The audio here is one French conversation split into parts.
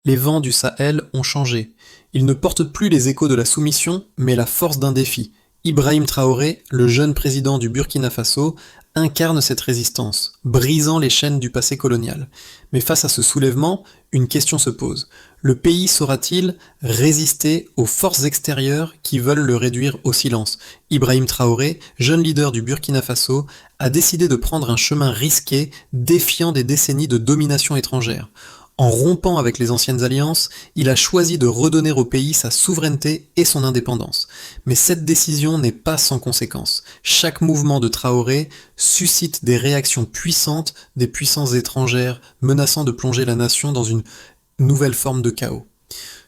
Les vents du Sahel ont changé. Ils ne portent plus les échos de la soumission, mais la force d'un défi. Ibrahim Traoré, le jeune président du Burkina Faso, incarne cette résistance, brisant les chaînes du passé colonial. Mais face à ce soulèvement, une question se pose. Le pays saura-t-il résister aux forces extérieures qui veulent le réduire au silence? Ibrahim Traoré, jeune leader du Burkina Faso, a décidé de prendre un chemin risqué, défiant des décennies de domination étrangère. En rompant avec les anciennes alliances, il a choisi de redonner au pays sa souveraineté et son indépendance. Mais cette décision n'est pas sans conséquences. Chaque mouvement de Traoré suscite des réactions puissantes des puissances étrangères, menaçant de plonger la nation dans une nouvelle forme de chaos.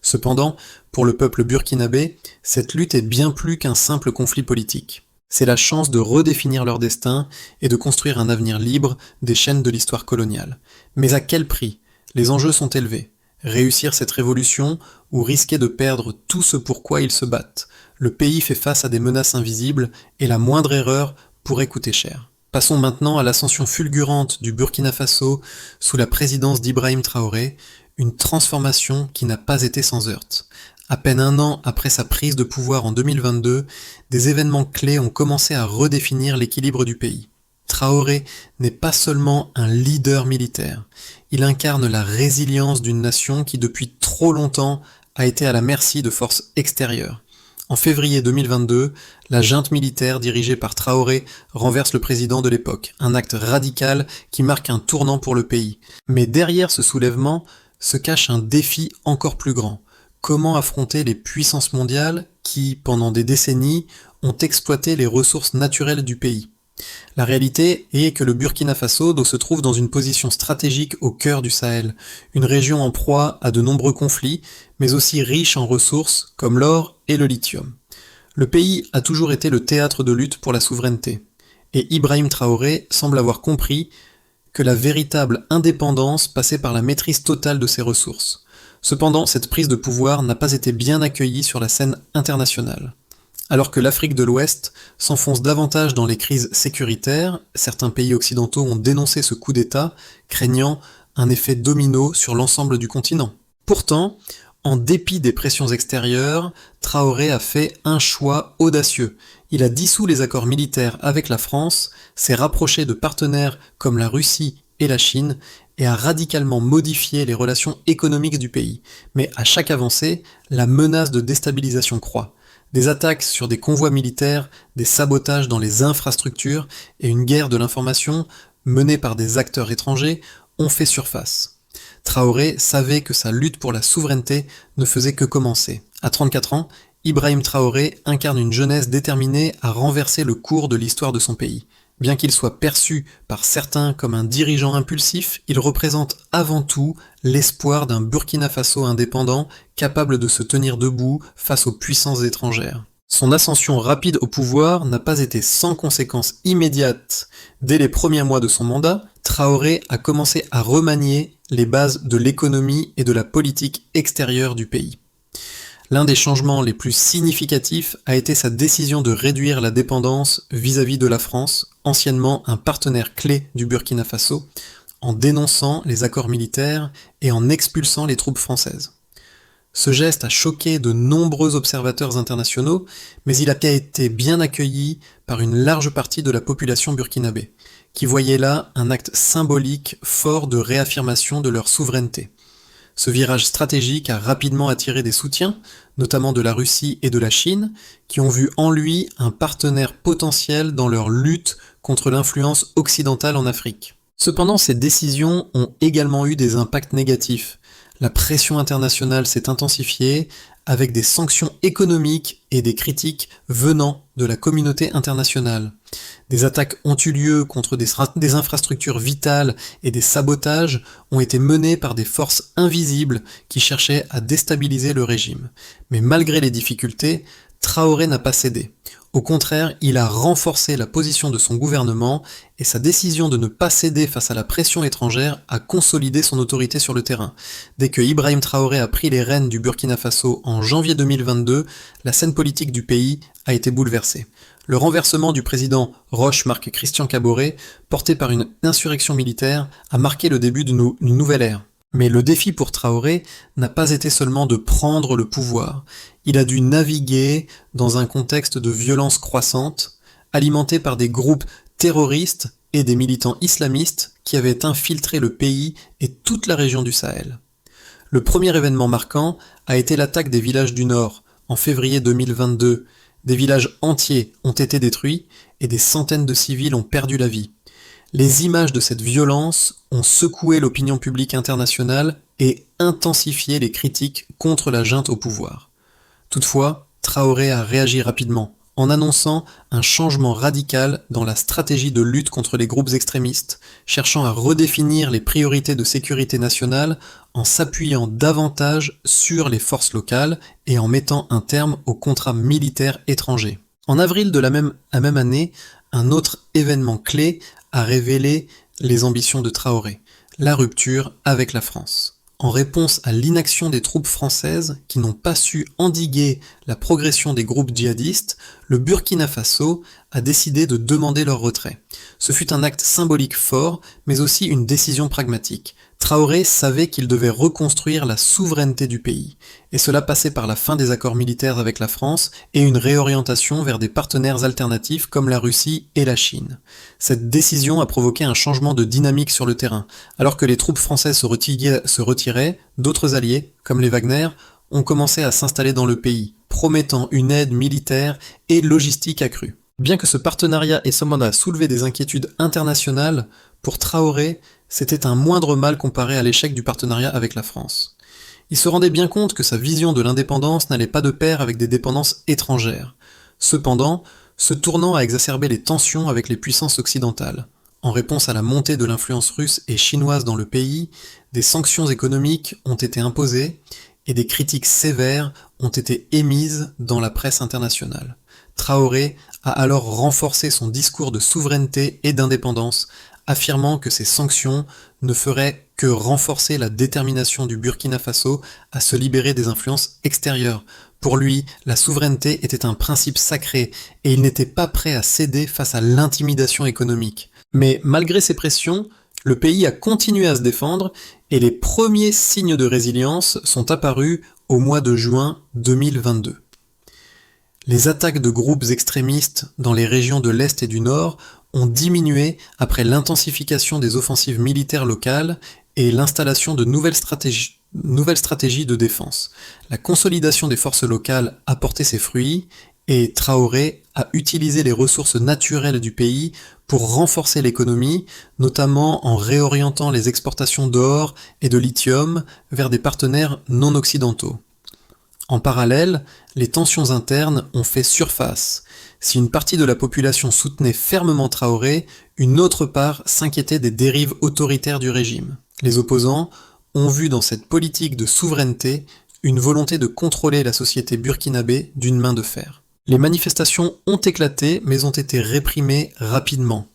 Cependant, pour le peuple burkinabé, cette lutte est bien plus qu'un simple conflit politique. C'est la chance de redéfinir leur destin et de construire un avenir libre des chaînes de l'histoire coloniale. Mais à quel prix? Les enjeux sont élevés. Réussir cette révolution ou risquer de perdre tout ce pour quoi ils se battent. Le pays fait face à des menaces invisibles et la moindre erreur pourrait coûter cher. Passons maintenant à l'ascension fulgurante du Burkina Faso sous la présidence d'Ibrahim Traoré, une transformation qui n'a pas été sans heurts. À peine un an après sa prise de pouvoir en 2022, des événements clés ont commencé à redéfinir l'équilibre du pays. Traoré n'est pas seulement un leader militaire, il incarne la résilience d'une nation qui depuis trop longtemps a été à la merci de forces extérieures. En février 2022, la junte militaire dirigée par Traoré renverse le président de l'époque, un acte radical qui marque un tournant pour le pays. Mais derrière ce soulèvement se cache un défi encore plus grand. Comment affronter les puissances mondiales qui, pendant des décennies, ont exploité les ressources naturelles du pays? La réalité est que le Burkina Faso se trouve dans une position stratégique au cœur du Sahel, une région en proie à de nombreux conflits, mais aussi riche en ressources comme l'or et le lithium. Le pays a toujours été le théâtre de lutte pour la souveraineté, et Ibrahim Traoré semble avoir compris que la véritable indépendance passait par la maîtrise totale de ses ressources. Cependant, cette prise de pouvoir n'a pas été bien accueillie sur la scène internationale. Alors que l'Afrique de l'Ouest s'enfonce davantage dans les crises sécuritaires, certains pays occidentaux ont dénoncé ce coup d'État, craignant un effet domino sur l'ensemble du continent. Pourtant, en dépit des pressions extérieures, Traoré a fait un choix audacieux. Il a dissous les accords militaires avec la France, s'est rapproché de partenaires comme la Russie et la Chine, et a radicalement modifié les relations économiques du pays. Mais à chaque avancée, la menace de déstabilisation croît. Des attaques sur des convois militaires, des sabotages dans les infrastructures et une guerre de l'information menée par des acteurs étrangers ont fait surface. Traoré savait que sa lutte pour la souveraineté ne faisait que commencer. À 34 ans, Ibrahim Traoré incarne une jeunesse déterminée à renverser le cours de l'histoire de son pays. Bien qu'il soit perçu par certains comme un dirigeant impulsif, il représente avant tout l'espoir d'un Burkina Faso indépendant capable de se tenir debout face aux puissances étrangères. Son ascension rapide au pouvoir n'a pas été sans conséquences immédiates. Dès les premiers mois de son mandat, Traoré a commencé à remanier les bases de l'économie et de la politique extérieure du pays. L'un des changements les plus significatifs a été sa décision de réduire la dépendance vis-à-vis de la France, anciennement un partenaire clé du Burkina Faso, en dénonçant les accords militaires et en expulsant les troupes françaises. Ce geste a choqué de nombreux observateurs internationaux, mais il a été bien accueilli par une large partie de la population burkinabé, qui voyait là un acte symbolique fort de réaffirmation de leur souveraineté. Ce virage stratégique a rapidement attiré des soutiens, notamment de la Russie et de la Chine, qui ont vu en lui un partenaire potentiel dans leur lutte contre l'influence occidentale en Afrique. Cependant, ces décisions ont également eu des impacts négatifs. La pression internationale s'est intensifiée, avec des sanctions économiques et des critiques venant de la communauté internationale. Des attaques ont eu lieu contre des infrastructures vitales et des sabotages ont été menés par des forces invisibles qui cherchaient à déstabiliser le régime. Mais malgré les difficultés, Traoré n'a pas cédé. Au contraire, il a renforcé la position de son gouvernement et sa décision de ne pas céder face à la pression étrangère a consolidé son autorité sur le terrain. Dès que Ibrahim Traoré a pris les rênes du Burkina Faso en janvier 2022, la scène politique du pays a été bouleversée. Le renversement du président Roch Marc Christian Kaboré, porté par une insurrection militaire, a marqué le début d'une nouvelle ère. Mais le défi pour Traoré n'a pas été seulement de prendre le pouvoir. Il a dû naviguer dans un contexte de violence croissante, alimenté par des groupes terroristes et des militants islamistes qui avaient infiltré le pays et toute la région du Sahel. Le premier événement marquant a été l'attaque des villages du Nord, en février 2022. Des villages entiers ont été détruits et des centaines de civils ont perdu la vie. Les images de cette violence ont secoué l'opinion publique internationale et intensifié les critiques contre la junte au pouvoir. Toutefois, Traoré a réagi rapidement, en annonçant un changement radical dans la stratégie de lutte contre les groupes extrémistes, cherchant à redéfinir les priorités de sécurité nationale en s'appuyant davantage sur les forces locales et en mettant un terme aux contrats militaires étrangers. En avril de la même année, un autre événement clé a révélé les ambitions de Traoré, la rupture avec la France. En réponse à l'inaction des troupes françaises qui n'ont pas su endiguer la progression des groupes djihadistes, le Burkina Faso a décidé de demander leur retrait. Ce fut un acte symbolique fort, mais aussi une décision pragmatique. Traoré savait qu'il devait reconstruire la souveraineté du pays, et cela passait par la fin des accords militaires avec la France et une réorientation vers des partenaires alternatifs comme la Russie et la Chine. Cette décision a provoqué un changement de dynamique sur le terrain. Alors que les troupes françaises se retiraient, d'autres alliés, comme les Wagner, ont commencé à s'installer dans le pays, promettant une aide militaire et logistique accrue. Bien que ce partenariat ait cependant soulevé des inquiétudes internationales, pour Traoré, c'était un moindre mal comparé à l'échec du partenariat avec la France. Il se rendait bien compte que sa vision de l'indépendance n'allait pas de pair avec des dépendances étrangères. Cependant, ce tournant a exacerbé les tensions avec les puissances occidentales. En réponse à la montée de l'influence russe et chinoise dans le pays, des sanctions économiques ont été imposées et des critiques sévères ont été émises dans la presse internationale. Traoré a alors renforcé son discours de souveraineté et d'indépendance, affirmant que ces sanctions ne feraient que renforcer la détermination du Burkina Faso à se libérer des influences extérieures. Pour lui, la souveraineté était un principe sacré et il n'était pas prêt à céder face à l'intimidation économique. Mais malgré ces pressions, le pays a continué à se défendre et les premiers signes de résilience sont apparus au mois de juin 2022. Les attaques de groupes extrémistes dans les régions de l'Est et du Nord ont diminué après l'intensification des offensives militaires locales et l'installation de nouvelles stratégies de défense. La consolidation des forces locales a porté ses fruits et Traoré a utilisé les ressources naturelles du pays pour renforcer l'économie, notamment en réorientant les exportations d'or et de lithium vers des partenaires non occidentaux. En parallèle, les tensions internes ont fait surface. Si une partie de la population soutenait fermement Traoré, une autre part s'inquiétait des dérives autoritaires du régime. Les opposants ont vu dans cette politique de souveraineté une volonté de contrôler la société burkinabé d'une main de fer. Les manifestations ont éclaté mais ont été réprimées rapidement.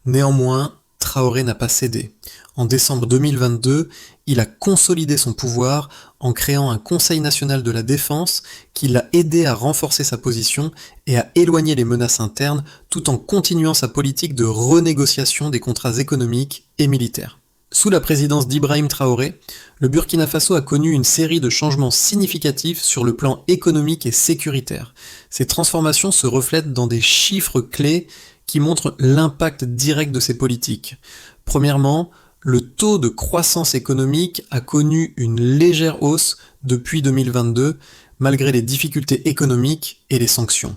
Néanmoins, Traoré n'a pas cédé. En décembre 2022, il a consolidé son pouvoir en créant un Conseil national de la défense qui l'a aidé à renforcer sa position et à éloigner les menaces internes tout en continuant sa politique de renégociation des contrats économiques et militaires. Sous la présidence d'Ibrahim Traoré, le Burkina Faso a connu une série de changements significatifs sur le plan économique et sécuritaire. Ces transformations se reflètent dans des chiffres clés qui montrent l'impact direct de ces politiques. Premièrement, le taux de croissance économique a connu une légère hausse depuis 2022, malgré les difficultés économiques et les sanctions.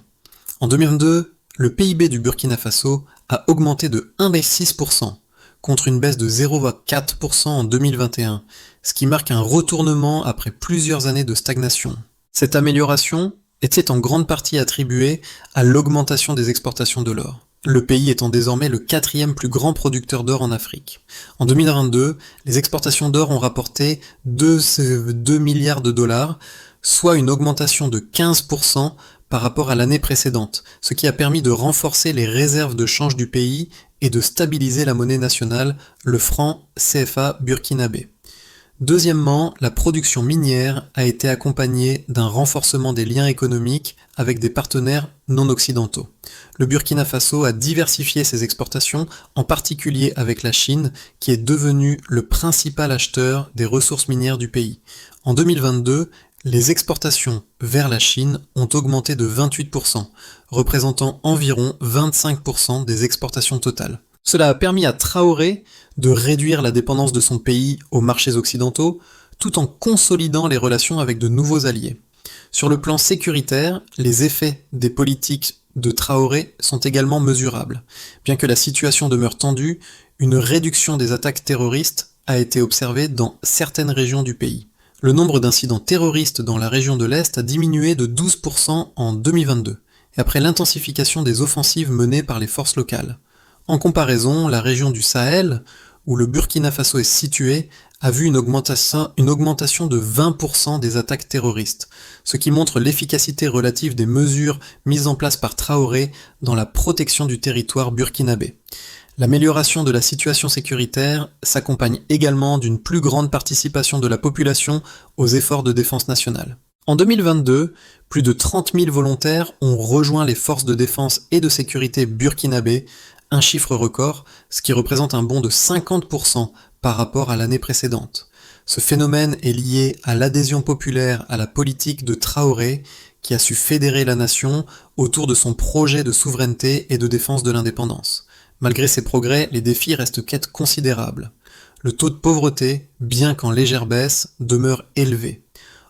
En 2022, le PIB du Burkina Faso a augmenté de 1,6%, contre une baisse de 0,4% en 2021, ce qui marque un retournement après plusieurs années de stagnation. Cette amélioration était en grande partie attribuée à l'augmentation des exportations de l'or, le pays étant désormais le 4e plus grand producteur d'or en Afrique. En 2022, les exportations d'or ont rapporté 2 milliards de dollars, soit une augmentation de 15% par rapport à l'année précédente, ce qui a permis de renforcer les réserves de change du pays et de stabiliser la monnaie nationale, le franc CFA burkinabé. Deuxièmement, la production minière a été accompagnée d'un renforcement des liens économiques avec des partenaires non occidentaux. Le Burkina Faso a diversifié ses exportations, en particulier avec la Chine, qui est devenue le principal acheteur des ressources minières du pays. En 2022, les exportations vers la Chine ont augmenté de 28%, représentant environ 25% des exportations totales. Cela a permis à Traoré de réduire la dépendance de son pays aux marchés occidentaux, tout en consolidant les relations avec de nouveaux alliés. Sur le plan sécuritaire, les effets des politiques de Traoré sont également mesurables. Bien que la situation demeure tendue, une réduction des attaques terroristes a été observée dans certaines régions du pays. Le nombre d'incidents terroristes dans la région de l'Est a diminué de 12% en 2022, et après l'intensification des offensives menées par les forces locales. En comparaison, la région du Sahel, où le Burkina Faso est situé, a vu une augmentation de 20% des attaques terroristes, ce qui montre l'efficacité relative des mesures mises en place par Traoré dans la protection du territoire burkinabé. L'amélioration de la situation sécuritaire s'accompagne également d'une plus grande participation de la population aux efforts de défense nationale. En 2022, plus de 30 000 volontaires ont rejoint les forces de défense et de sécurité burkinabé, un chiffre record, ce qui représente un bond de 50% par rapport à l'année précédente. Ce phénomène est lié à l'adhésion populaire à la politique de Traoré, qui a su fédérer la nation autour de son projet de souveraineté et de défense de l'indépendance. Malgré ces progrès, les défis restent considérables. Le taux de pauvreté, bien qu'en légère baisse, demeure élevé.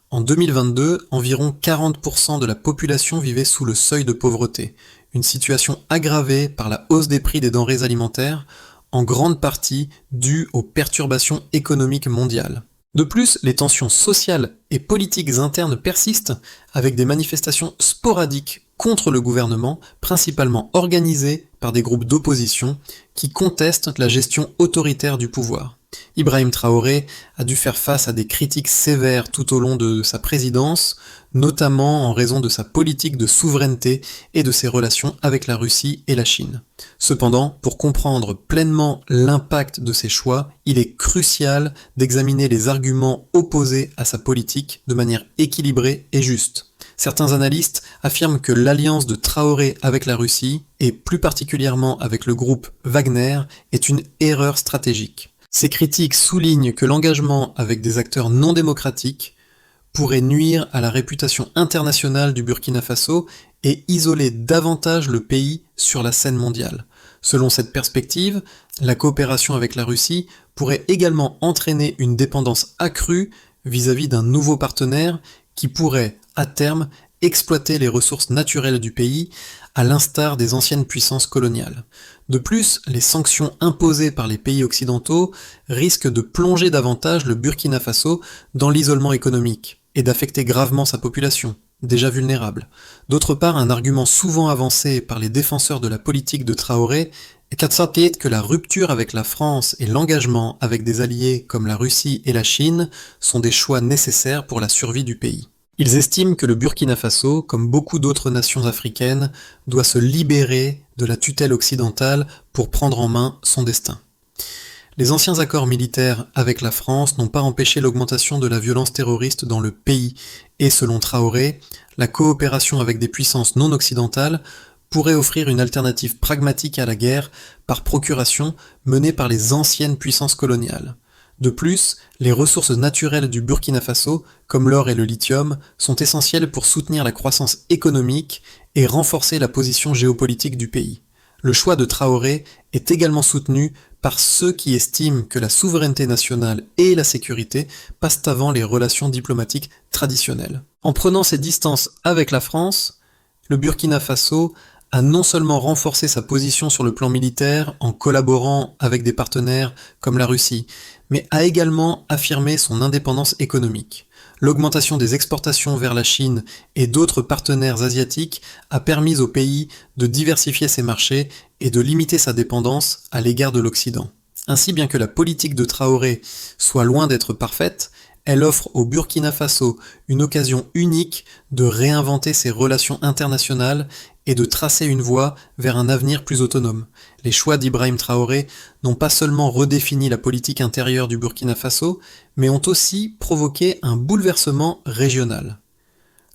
En 2022, environ 40% de la population vivait sous le seuil de pauvreté, une situation aggravée par la hausse des prix des denrées alimentaires, en grande partie due aux perturbations économiques mondiales. De plus, les tensions sociales et politiques internes persistent, avec des manifestations sporadiques contre le gouvernement, principalement organisées par des groupes d'opposition qui contestent la gestion autoritaire du pouvoir. Ibrahim Traoré a dû faire face à des critiques sévères tout au long de sa présidence, notamment en raison de sa politique de souveraineté et de ses relations avec la Russie et la Chine. Cependant, pour comprendre pleinement l'impact de ses choix, il est crucial d'examiner les arguments opposés à sa politique de manière équilibrée et juste. Certains analystes affirment que l'alliance de Traoré avec la Russie, et plus particulièrement avec le groupe Wagner, est une erreur stratégique. Ces critiques soulignent que l'engagement avec des acteurs non démocratiques pourrait nuire à la réputation internationale du Burkina Faso et isoler davantage le pays sur la scène mondiale. Selon cette perspective, la coopération avec la Russie pourrait également entraîner une dépendance accrue vis-à-vis d'un nouveau partenaire qui pourrait, à terme, exploiter les ressources naturelles du pays, à l'instar des anciennes puissances coloniales. De plus, les sanctions imposées par les pays occidentaux risquent de plonger davantage le Burkina Faso dans l'isolement économique et d'affecter gravement sa population, déjà vulnérable. D'autre part, un argument souvent avancé par les défenseurs de la politique de Traoré est que la rupture avec la France et l'engagement avec des alliés comme la Russie et la Chine sont des choix nécessaires pour la survie du pays. Ils estiment que le Burkina Faso, comme beaucoup d'autres nations africaines, doit se libérer de la tutelle occidentale pour prendre en main son destin. Les anciens accords militaires avec la France n'ont pas empêché l'augmentation de la violence terroriste dans le pays, et selon Traoré, la coopération avec des puissances non occidentales pourrait offrir une alternative pragmatique à la guerre par procuration menée par les anciennes puissances coloniales. De plus, les ressources naturelles du Burkina Faso, comme l'or et le lithium, sont essentielles pour soutenir la croissance économique et renforcer la position géopolitique du pays. Le choix de Traoré est également soutenu par ceux qui estiment que la souveraineté nationale et la sécurité passent avant les relations diplomatiques traditionnelles. En prenant ses distances avec la France, le Burkina Faso a non seulement renforcé sa position sur le plan militaire en collaborant avec des partenaires comme la Russie, mais a également affirmé son indépendance économique. L'augmentation des exportations vers la Chine et d'autres partenaires asiatiques a permis au pays de diversifier ses marchés et de limiter sa dépendance à l'égard de l'Occident. Ainsi, bien que la politique de Traoré soit loin d'être parfaite, Elle offre au Burkina Faso une occasion unique de réinventer ses relations internationales et de tracer une voie vers un avenir plus autonome. Les choix d'Ibrahim Traoré n'ont pas seulement redéfini la politique intérieure du Burkina Faso, mais ont aussi provoqué un bouleversement régional.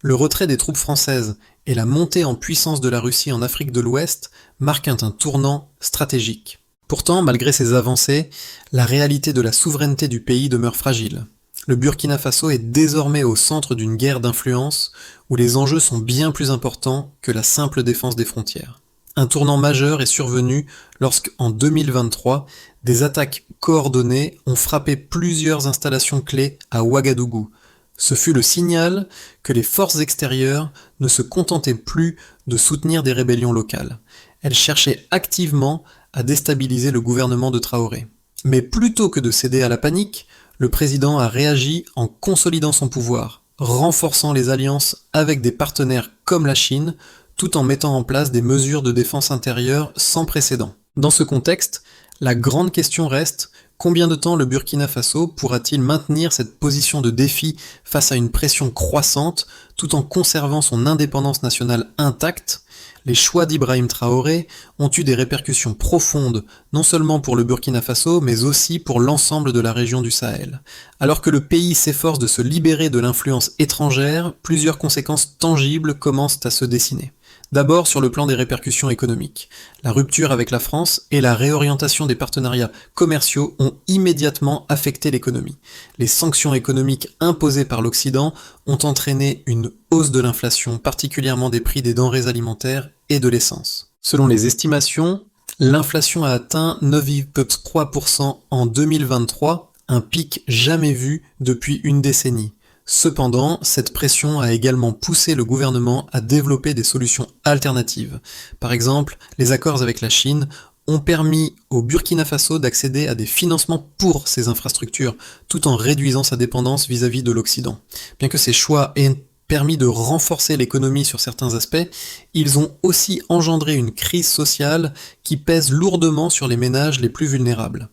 Le retrait des troupes françaises et la montée en puissance de la Russie en Afrique de l'Ouest marquent un tournant stratégique. Pourtant, malgré ces avancées, la réalité de la souveraineté du pays demeure fragile. Le Burkina Faso est désormais au centre d'une guerre d'influence où les enjeux sont bien plus importants que la simple défense des frontières. Un tournant majeur est survenu lorsqu'en 2023, des attaques coordonnées ont frappé plusieurs installations clés à Ouagadougou. Ce fut le signal que les forces extérieures ne se contentaient plus de soutenir des rébellions locales. Elles cherchaient activement à déstabiliser le gouvernement de Traoré. Mais plutôt que de céder à la panique, le président a réagi en consolidant son pouvoir, renforçant les alliances avec des partenaires comme la Chine, tout en mettant en place des mesures de défense intérieure sans précédent. Dans ce contexte, la grande question reste: combien de temps le Burkina Faso pourra-t-il maintenir cette position de défi face à une pression croissante, tout en conservant son indépendance nationale intacte? Les choix d'Ibrahim Traoré ont eu des répercussions profondes, non seulement pour le Burkina Faso, mais aussi pour l'ensemble de la région du Sahel. Alors que le pays s'efforce de se libérer de l'influence étrangère, plusieurs conséquences tangibles commencent à se dessiner. D'abord sur le plan des répercussions économiques. La rupture avec la France et la réorientation des partenariats commerciaux ont immédiatement affecté l'économie. Les sanctions économiques imposées par l'Occident ont entraîné une hausse de l'inflation, particulièrement des prix des denrées alimentaires et de l'essence. Selon les estimations, l'inflation a atteint 9,3% en 2023, un pic jamais vu depuis une décennie. Cependant, cette pression a également poussé le gouvernement à développer des solutions alternatives. Par exemple, les accords avec la Chine ont permis au Burkina Faso d'accéder à des financements pour ses infrastructures, tout en réduisant sa dépendance vis-à-vis de l'Occident. Bien que ces choix aient permis de renforcer l'économie sur certains aspects, ils ont aussi engendré une crise sociale qui pèse lourdement sur les ménages les plus vulnérables.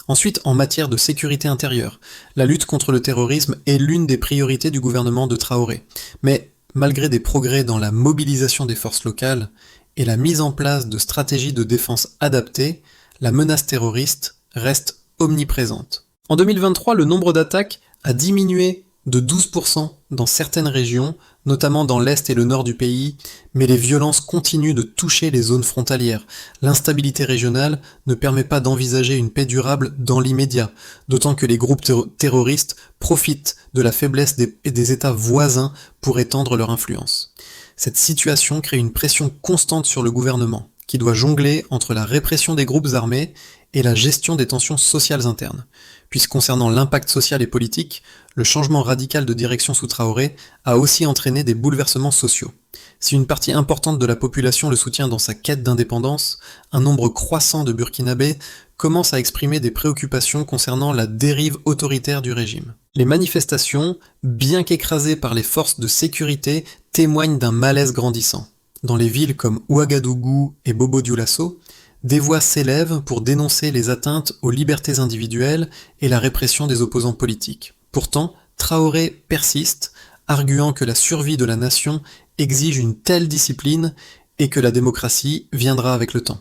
Ensuite, en matière de sécurité intérieure, la lutte contre le terrorisme est l'une des priorités du gouvernement de Traoré. Mais malgré des progrès dans la mobilisation des forces locales et la mise en place de stratégies de défense adaptées, la menace terroriste reste omniprésente. En 2023, le nombre d'attaques a diminué de 12% dans certaines régions, notamment dans l'est et le nord du pays, mais les violences continuent de toucher les zones frontalières. L'instabilité régionale ne permet pas d'envisager une paix durable dans l'immédiat, d'autant que les groupes terroristes profitent de la faiblesse des États voisins pour étendre leur influence. Cette situation crée une pression constante sur le gouvernement, qui doit jongler entre la répression des groupes armés et la gestion des tensions sociales internes. Puis concernant l'impact social et politique, le changement radical de direction sous Traoré a aussi entraîné des bouleversements sociaux. Si une partie importante de la population le soutient dans sa quête d'indépendance, un nombre croissant de Burkinabés commence à exprimer des préoccupations concernant la dérive autoritaire du régime. Les manifestations, bien qu'écrasées par les forces de sécurité, témoignent d'un malaise grandissant. Dans les villes comme Ouagadougou et Bobo-Dioulasso, des voix s'élèvent pour dénoncer les atteintes aux libertés individuelles et la répression des opposants politiques. Pourtant, Traoré persiste, arguant que la survie de la nation exige une telle discipline et que la démocratie viendra avec le temps.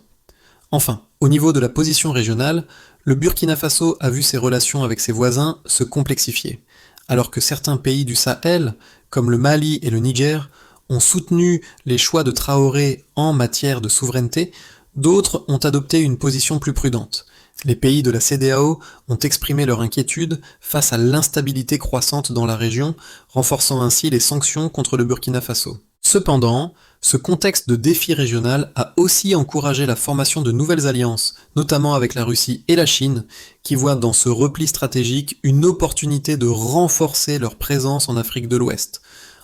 Enfin, au niveau de la position régionale, le Burkina Faso a vu ses relations avec ses voisins se complexifier, alors que certains pays du Sahel, comme le Mali et le Niger, ont soutenu les choix de Traoré en matière de souveraineté, d'autres ont adopté une position plus prudente. Les pays de la CEDEAO ont exprimé leur inquiétude face à l'instabilité croissante dans la région, renforçant ainsi les sanctions contre le Burkina Faso. Cependant, ce contexte de défi régional a aussi encouragé la formation de nouvelles alliances, notamment avec la Russie et la Chine, qui voient dans ce repli stratégique une opportunité de renforcer leur présence en Afrique de l'Ouest.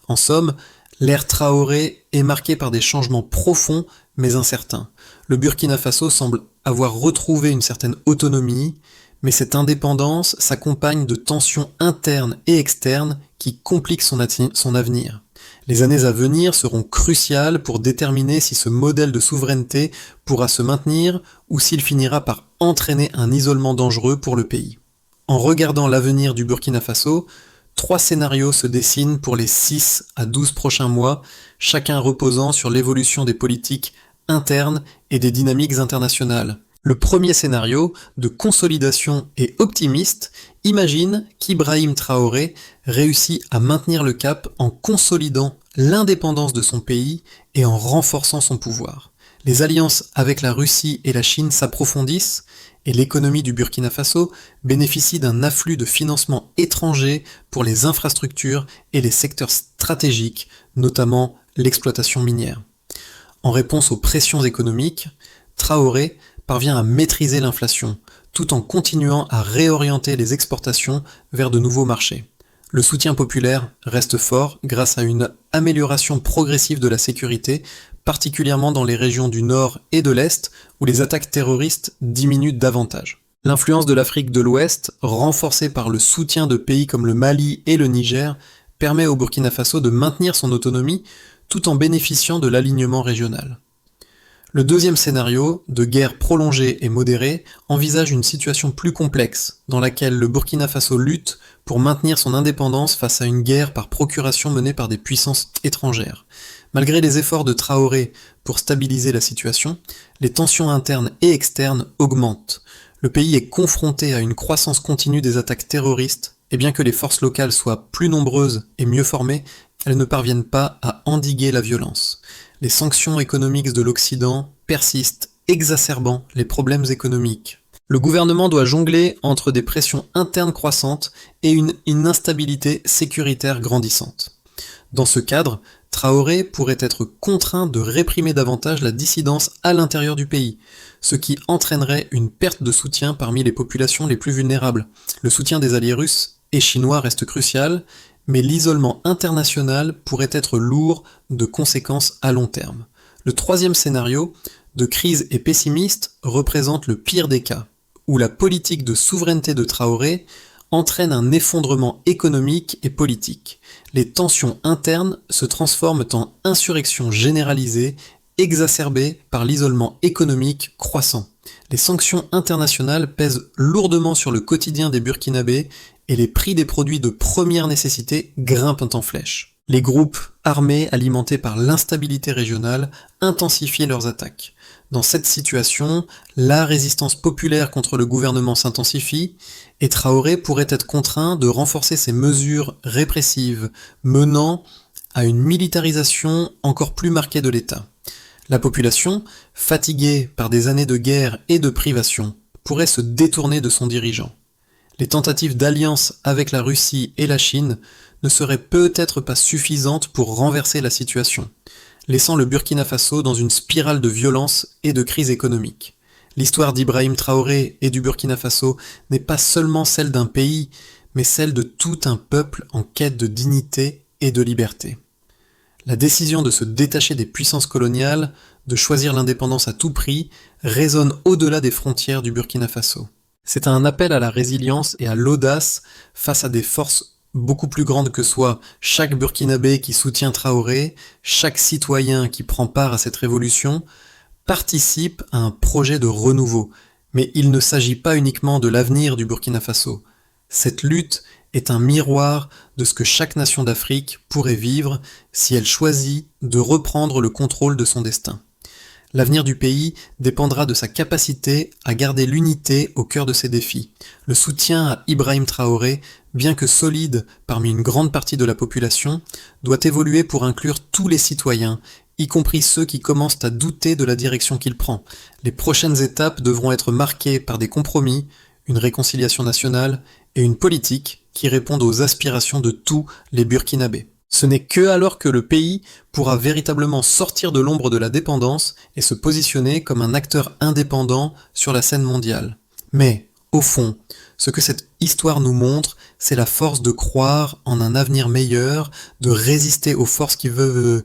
En somme, l'ère Traoré est marquée par des changements profonds mais incertains. Le Burkina Faso semble avoir retrouvé une certaine autonomie, mais cette indépendance s'accompagne de tensions internes et externes qui compliquent son avenir. Les années à venir seront cruciales pour déterminer si ce modèle de souveraineté pourra se maintenir ou s'il finira par entraîner un isolement dangereux pour le pays. En regardant l'avenir du Burkina Faso, 3 scénarios se dessinent pour les 6 à 12 prochains mois, chacun reposant sur l'évolution des politiques internes et des dynamiques internationales. Le premier scénario, de consolidation et optimiste, imagine qu'Ibrahim Traoré réussit à maintenir le cap en consolidant l'indépendance de son pays et en renforçant son pouvoir. Les alliances avec la Russie et la Chine s'approfondissent et l'économie du Burkina Faso bénéficie d'un afflux de financements étrangers pour les infrastructures et les secteurs stratégiques, notamment l'exploitation minière. En réponse aux pressions économiques, Traoré parvient à maîtriser l'inflation, tout en continuant à réorienter les exportations vers de nouveaux marchés. Le soutien populaire reste fort grâce à une amélioration progressive de la sécurité, particulièrement dans les régions du nord et de l'est, où les attaques terroristes diminuent davantage. L'influence de l'Afrique de l'Ouest, renforcée par le soutien de pays comme le Mali et le Niger, permet au Burkina Faso de maintenir son autonomie tout en bénéficiant de l'alignement régional. Le deuxième scénario, de guerre prolongée et modérée, envisage une situation plus complexe, dans laquelle le Burkina Faso lutte pour maintenir son indépendance face à une guerre par procuration menée par des puissances étrangères. Malgré les efforts de Traoré pour stabiliser la situation, les tensions internes et externes augmentent. Le pays est confronté à une croissance continue des attaques terroristes, et bien que les forces locales soient plus nombreuses et mieux formées, elles ne parviennent pas à endiguer la violence. Les sanctions économiques de l'Occident persistent, exacerbant les problèmes économiques. Le gouvernement doit jongler entre des pressions internes croissantes et une instabilité sécuritaire grandissante. Dans ce cadre, Traoré pourrait être contraint de réprimer davantage la dissidence à l'intérieur du pays, ce qui entraînerait une perte de soutien parmi les populations les plus vulnérables. Le soutien des alliés russes et chinois reste crucial, mais l'isolement international pourrait être lourd de conséquences à long terme. Le troisième scénario, de crise et pessimiste, représente le pire des cas, où la politique de souveraineté de Traoré entraîne un effondrement économique et politique. Les tensions internes se transforment en insurrection généralisée, exacerbée par l'isolement économique croissant. Les sanctions internationales pèsent lourdement sur le quotidien des Burkinabés et les prix des produits de première nécessité grimpent en flèche. Les groupes armés alimentés par l'instabilité régionale intensifient leurs attaques. Dans cette situation, la résistance populaire contre le gouvernement s'intensifie et Traoré pourrait être contraint de renforcer ses mesures répressives, menant à une militarisation encore plus marquée de l'État. La population, fatiguée par des années de guerre et de privation, pourrait se détourner de son dirigeant. Les tentatives d'alliance avec la Russie et la Chine ne seraient peut-être pas suffisantes pour renverser la situation, laissant le Burkina Faso dans une spirale de violence et de crise économique. L'histoire d'Ibrahim Traoré et du Burkina Faso n'est pas seulement celle d'un pays, mais celle de tout un peuple en quête de dignité et de liberté. La décision de se détacher des puissances coloniales, de choisir l'indépendance à tout prix, résonne au-delà des frontières du Burkina Faso. C'est un appel à la résilience et à l'audace face à des forces beaucoup plus grandes que soi. Chaque Burkinabé qui soutient Traoré, chaque citoyen qui prend part à cette révolution, participe à un projet de renouveau. Mais il ne s'agit pas uniquement de l'avenir du Burkina Faso. Cette lutte est un miroir de ce que chaque nation d'Afrique pourrait vivre si elle choisit de reprendre le contrôle de son destin. L'avenir du pays dépendra de sa capacité à garder l'unité au cœur de ses défis. Le soutien à Ibrahim Traoré, bien que solide parmi une grande partie de la population, doit évoluer pour inclure tous les citoyens, y compris ceux qui commencent à douter de la direction qu'il prend. Les prochaines étapes devront être marquées par des compromis, une réconciliation nationale et une politique qui répondent aux aspirations de tous les Burkinabés. Ce n'est que alors que le pays pourra véritablement sortir de l'ombre de la dépendance et se positionner comme un acteur indépendant sur la scène mondiale. Mais, au fond, ce que cette histoire nous montre, c'est la force de croire en un avenir meilleur, de résister aux forces qui veulent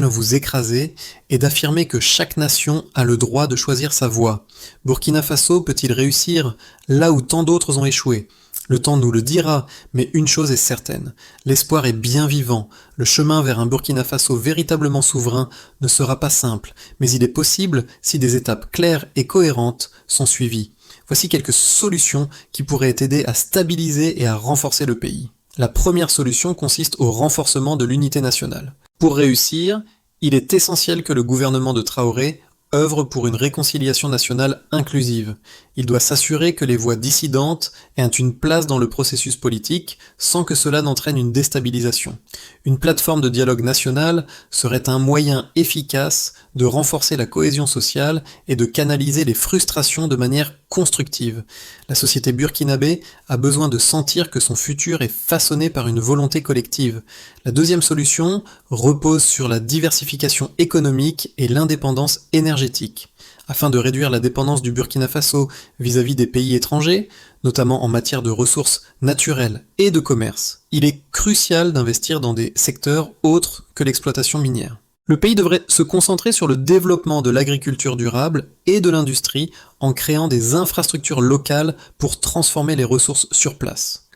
vous écraser, et d'affirmer que chaque nation a le droit de choisir sa voie. Burkina Faso peut-il réussir là où tant d'autres ont échoué ? Le temps nous le dira, mais une chose est certaine, l'espoir est bien vivant, le chemin vers un Burkina Faso véritablement souverain ne sera pas simple, mais il est possible si des étapes claires et cohérentes sont suivies. Voici quelques solutions qui pourraient aider à stabiliser et à renforcer le pays. La première solution consiste au renforcement de l'unité nationale. Pour réussir, il est essentiel que le gouvernement de Traoré œuvre pour une réconciliation nationale inclusive. Il doit s'assurer que les voix dissidentes aient une place dans le processus politique sans que cela n'entraîne une déstabilisation. Une plateforme de dialogue national serait un moyen efficace de renforcer la cohésion sociale et de canaliser les frustrations de manière constructive. La société burkinabé a besoin de sentir que son futur est façonné par une volonté collective. La deuxième solution repose sur la diversification économique et l'indépendance énergétique. Afin de réduire la dépendance du Burkina Faso vis-à-vis des pays étrangers, notamment en matière de ressources naturelles et de commerce, il est crucial d'investir dans des secteurs autres que l'exploitation minière. Le pays devrait se concentrer sur le développement de l'agriculture durable et de l'industrie en créant des infrastructures locales pour transformer les ressources sur place.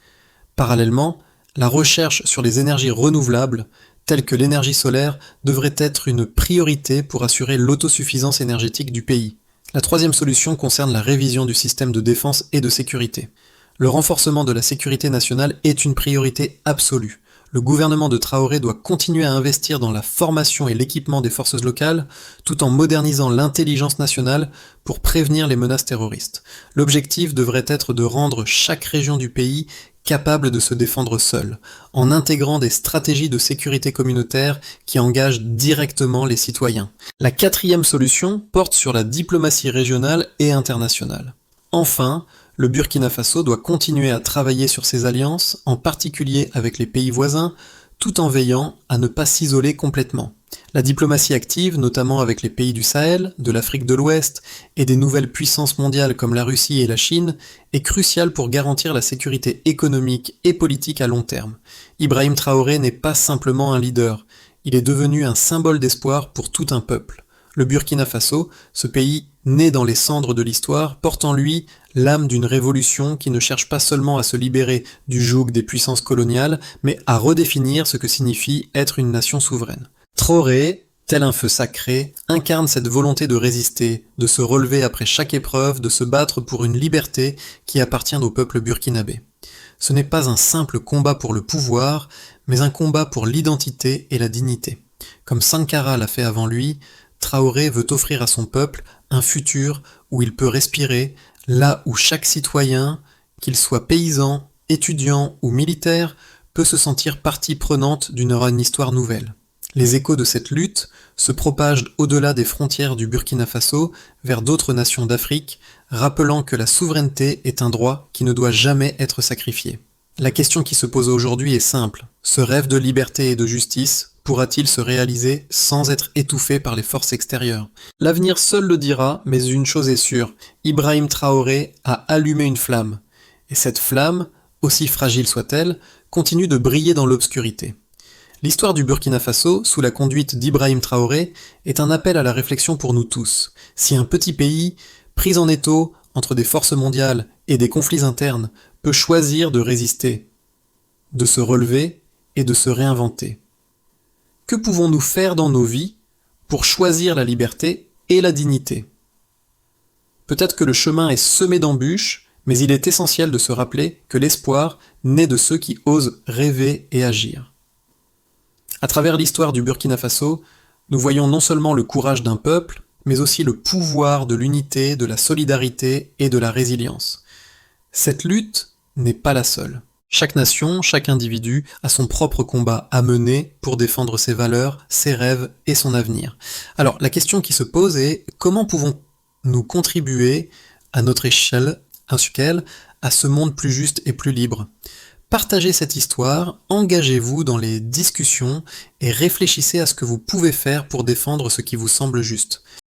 Parallèlement, la recherche sur les énergies renouvelables, telles que l'énergie solaire, devrait être une priorité pour assurer l'autosuffisance énergétique du pays. La troisième solution concerne la révision du système de défense et de sécurité. Le renforcement de la sécurité nationale est une priorité absolue. Le gouvernement de Traoré doit continuer à investir dans la formation et l'équipement des forces locales, tout en modernisant l'intelligence nationale pour prévenir les menaces terroristes. L'objectif devrait être de rendre chaque région du pays capable de se défendre seule, en intégrant des stratégies de sécurité communautaire qui engagent directement les citoyens. La quatrième solution porte sur la diplomatie régionale et internationale. Enfin, le Burkina Faso doit continuer à travailler sur ses alliances, en particulier avec les pays voisins, tout en veillant à ne pas s'isoler complètement. La diplomatie active, notamment avec les pays du Sahel, de l'Afrique de l'Ouest et des nouvelles puissances mondiales comme la Russie et la Chine, est cruciale pour garantir la sécurité économique et politique à long terme. Ibrahim Traoré n'est pas simplement un leader, il est devenu un symbole d'espoir pour tout un peuple. Le Burkina Faso, ce pays né dans les cendres de l'histoire, porte en lui l'âme d'une révolution qui ne cherche pas seulement à se libérer du joug des puissances coloniales, mais à redéfinir ce que signifie être une nation souveraine. Traoré, tel un feu sacré, incarne cette volonté de résister, de se relever après chaque épreuve, de se battre pour une liberté qui appartient au peuple burkinabé. Ce n'est pas un simple combat pour le pouvoir, mais un combat pour l'identité et la dignité. Comme Sankara l'a fait avant lui, Traoré veut offrir à son peuple un futur où il peut respirer, là où chaque citoyen, qu'il soit paysan, étudiant ou militaire, peut se sentir partie prenante d'une histoire nouvelle. Les échos de cette lutte se propagent au-delà des frontières du Burkina Faso vers d'autres nations d'Afrique, rappelant que la souveraineté est un droit qui ne doit jamais être sacrifié. La question qui se pose aujourd'hui est simple. Ce rêve de liberté et de justice pourra-t-il se réaliser sans être étouffé par les forces extérieures? L'avenir seul le dira, mais une chose est sûre, Ibrahim Traoré a allumé une flamme. Et cette flamme, aussi fragile soit-elle, continue de briller dans l'obscurité. L'histoire du Burkina Faso, sous la conduite d'Ibrahim Traoré, est un appel à la réflexion pour nous tous. Si un petit pays, pris en étau entre des forces mondiales et des conflits internes, peut choisir de résister, de se relever et de se réinventer. Que pouvons-nous faire dans nos vies pour choisir la liberté et la dignité? Peut-être que le chemin est semé d'embûches, mais il est essentiel de se rappeler que l'espoir naît de ceux qui osent rêver et agir. À travers l'histoire du Burkina Faso, nous voyons non seulement le courage d'un peuple, mais aussi le pouvoir de l'unité, de la solidarité et de la résilience. Cette lutte n'est pas la seule. Chaque nation, chaque individu a son propre combat à mener pour défendre ses valeurs, ses rêves et son avenir. Alors, la question qui se pose est comment pouvons-nous contribuer à notre échelle, à ce monde plus juste et plus libre? Partagez cette histoire, engagez-vous dans les discussions et réfléchissez à ce que vous pouvez faire pour défendre ce qui vous semble juste.